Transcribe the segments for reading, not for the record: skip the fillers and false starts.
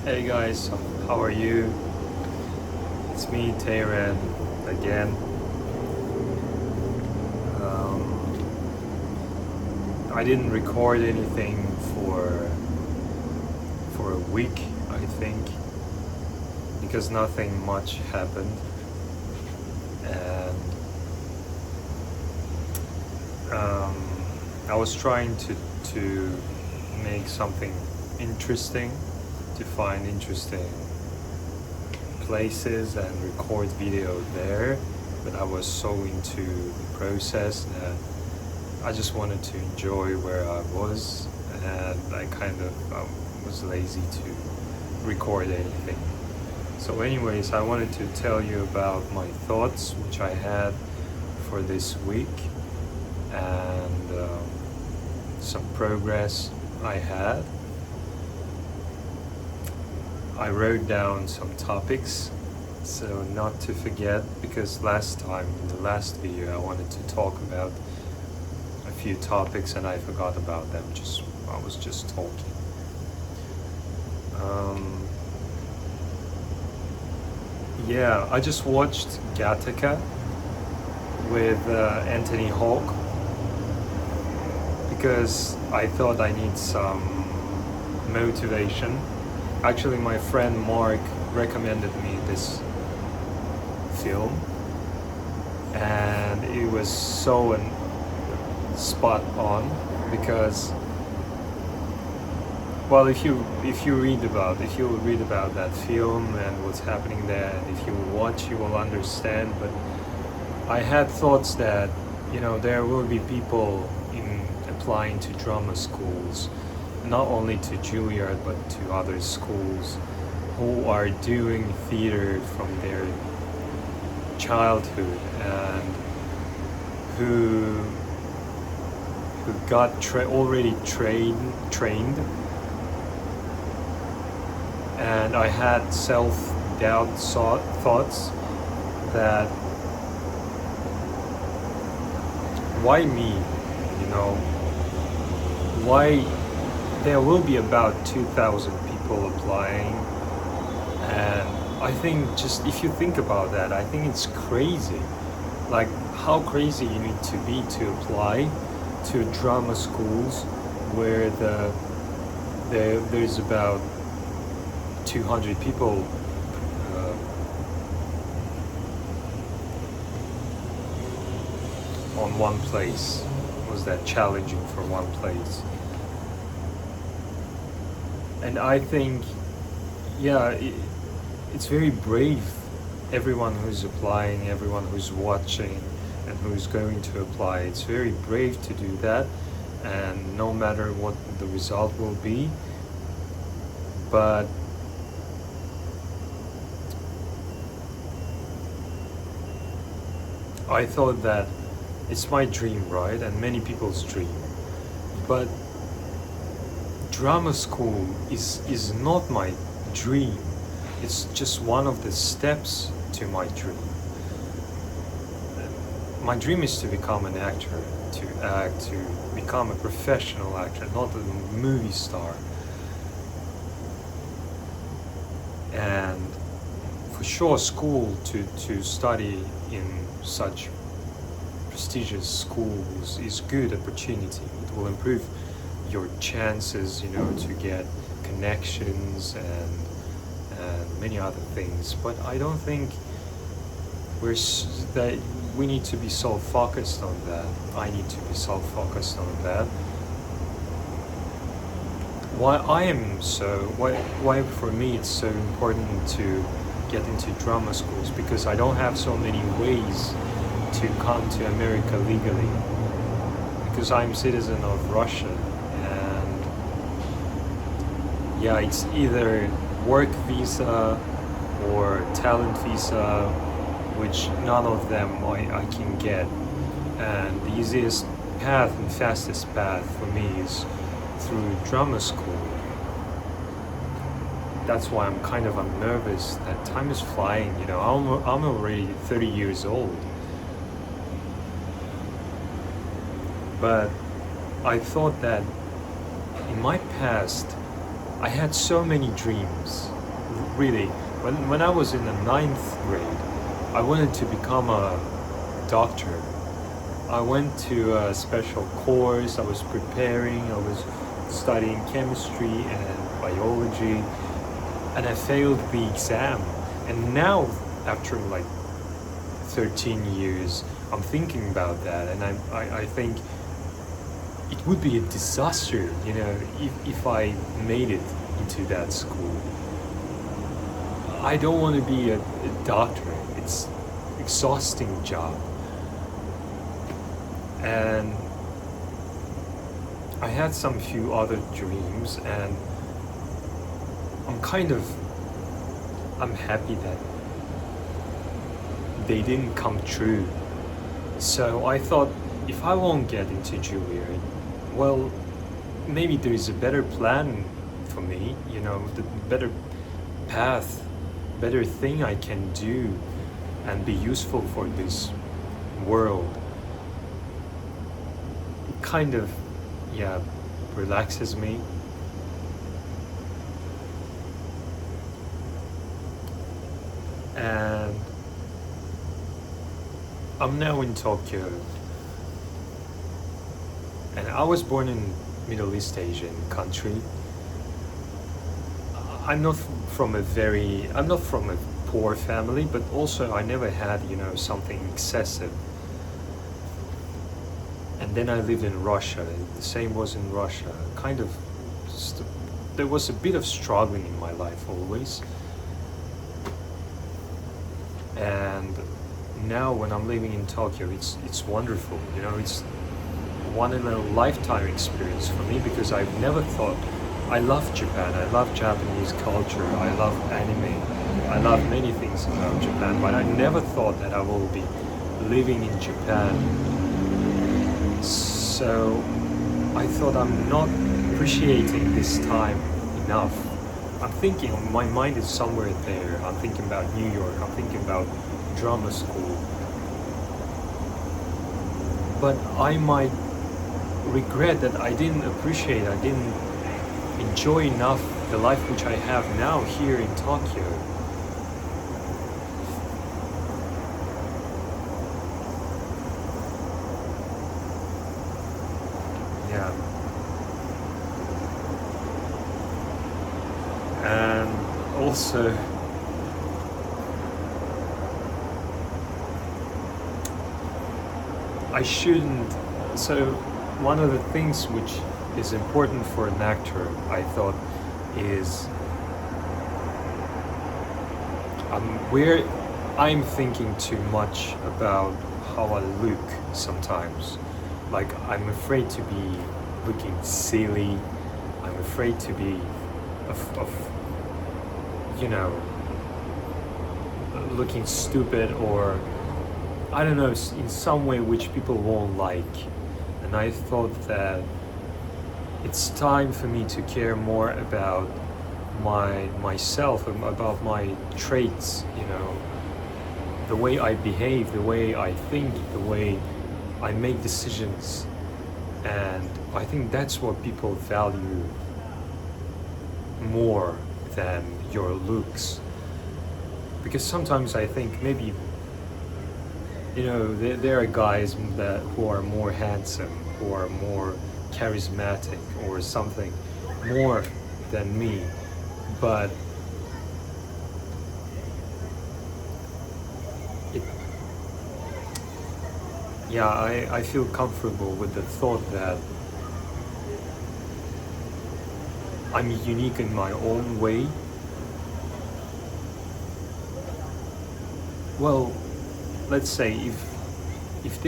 Hey guys, how are you? It's me, Tayran, again. I didn't record anything for a week, I think, because nothing much happened, and um, I was trying to make something interesting, to find interesting places and record video there, but I was so into the process that I just wanted to enjoy where I was, and I kind of was lazy to record anything. So anyways, I wanted to tell you about my thoughts which I had for this week, and some progress I had. I wrote down some topics, so not to forget, because last time in the last video I wanted to talk about a few topics and I forgot about them. I was just talking. Yeah, I just watched Gattaca with Anthony Hawk because I thought I need some motivation. Actually, my friend Mark recommended me this film, and it was so spot on because, well, if you read about that film and what's happening there, and if you watch, you will understand. But I had thoughts that there will be people in applying to drama schools, not only to Juilliard but to other schools, who are doing theater from their childhood and who got already trained. And I had self-doubt thoughts that why me, why there will be about 2,000 people applying, and I think, just if you think about that, I think it's crazy, like how crazy you need to be to apply to drama schools where there's about 200 people on one place. Was that challenging for one place? And I think, yeah, it's very brave. Everyone who's applying, everyone who's watching, and who's going to apply, it's very brave to do that. And no matter what the result will be, but I thought that it's my dream, right? And many people's dream. But drama school is not my dream. It's just one of the steps to my dream. My dream is to become an actor, to act, to become a professional actor, not a movie star. And for sure, school, to study in such prestigious schools is good opportunity. It will improve your chances, to get connections and many other things. But I don't think that we need to be so focused on that. I need to be so focused on that. Why for me it's so important to get into drama schools, because I don't have so many ways to come to America legally, because I'm citizen of Russia, and yeah, it's either work visa or talent visa, which none of them I can get. And the easiest path and fastest path for me is through drama school. That's why I'm nervous that time is flying. I'm already 30 years old. But I thought that in my past I had so many dreams really, when I was in the ninth grade, I wanted to become a doctor. I went to a special course, I was preparing, I was studying chemistry and biology, and I failed the exam. And now, after like 13 years, I'm thinking about that, and I think it would be a disaster, you know, if I made it into that school. I don't want to be a doctor. It's exhausting job. And I had some few other dreams, and I'm happy that they didn't come true. So I thought, if I won't get into Juilliard, well, maybe there is a better plan for me, you know, the better path, better thing I can do and be useful for this world. It kind of, yeah, relaxes me. And I'm now in Tokyo, and I was born in Middle East Asian country. I'm not from a poor family, but also I never had, you know, something excessive. And then I lived in Russia. The same was in Russia. There was a bit of struggling in my life always. And now when I'm living in Tokyo, it's wonderful. You know, it's one in a lifetime experience for me, because I've never thought. I love Japan. I love Japanese culture. I love anime. I love many things about Japan, but I never thought that I will be living in Japan. So I thought I'm not appreciating this time enough. I'm thinking, my mind is somewhere there. I'm thinking about New York. I'm thinking about drama school. But I might regret that I didn't enjoy enough the life which I have now here in Tokyo. Yeah. And also, I shouldn't. So one of the things which is important for an actor, I thought, is where I'm thinking too much about how I look sometimes. Like, I'm afraid to be looking silly. I'm afraid to be of you know, looking stupid, or I don't know, in some way which people won't like. And I thought that it's time for me to care more about myself, about my traits, you know, the way I behave, the way I think, the way I make decisions. And I think that's what people value more than your looks. Because sometimes I think maybe, you know, there are guys who are more handsome, who are more charismatic or something more than me, but I feel comfortable with the thought that I'm unique in my own way. Well, let's say if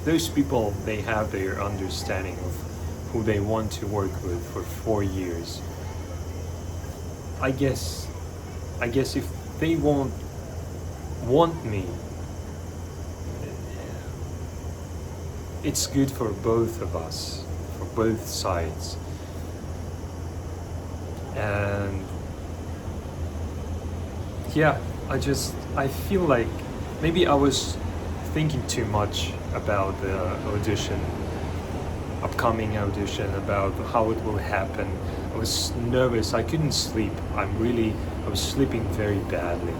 those people, they have their understanding of who they want to work with for 4 years. I guess if they won't want me, it's good for both of us, for both sides. And yeah, I feel like maybe I was thinking too much about the audition. upcoming audition, about how it will happen. I was nervous. I couldn't sleep. I was sleeping very badly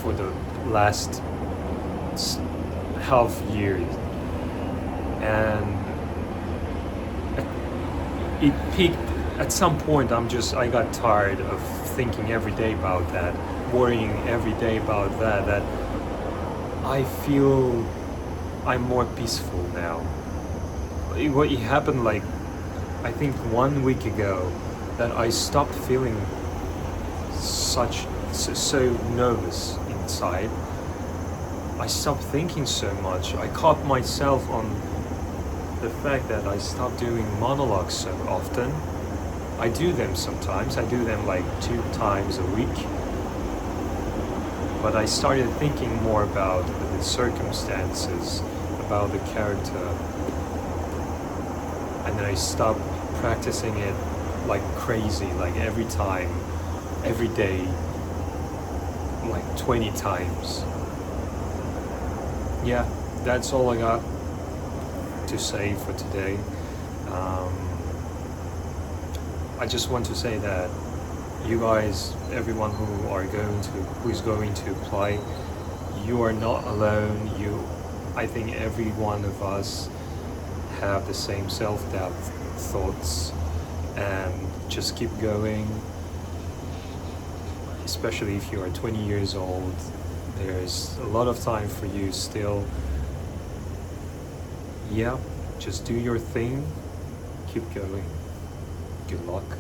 for the last half year, and it peaked at some point. I got tired of thinking every day about that, worrying every day about that. That I feel I'm more peaceful now. What happened, like, I think 1 week ago, that I stopped feeling so nervous inside. I stopped thinking so much. I caught myself on the fact that I stopped doing monologues so often. I do them sometimes. I do them like 2 times a week. But I started thinking more about the circumstances, about the character. And then I stopped practicing it like crazy, like every time, every day, like 20 times. Yeah, that's all I got to say for today. I just want to say that you guys, everyone who's going to apply, you are not alone. I think every one of us have the same self-doubt thoughts, and just keep going. Especially if you are 20 years old, there's a lot of time for you still. Yeah, just do your thing, keep going. Good luck.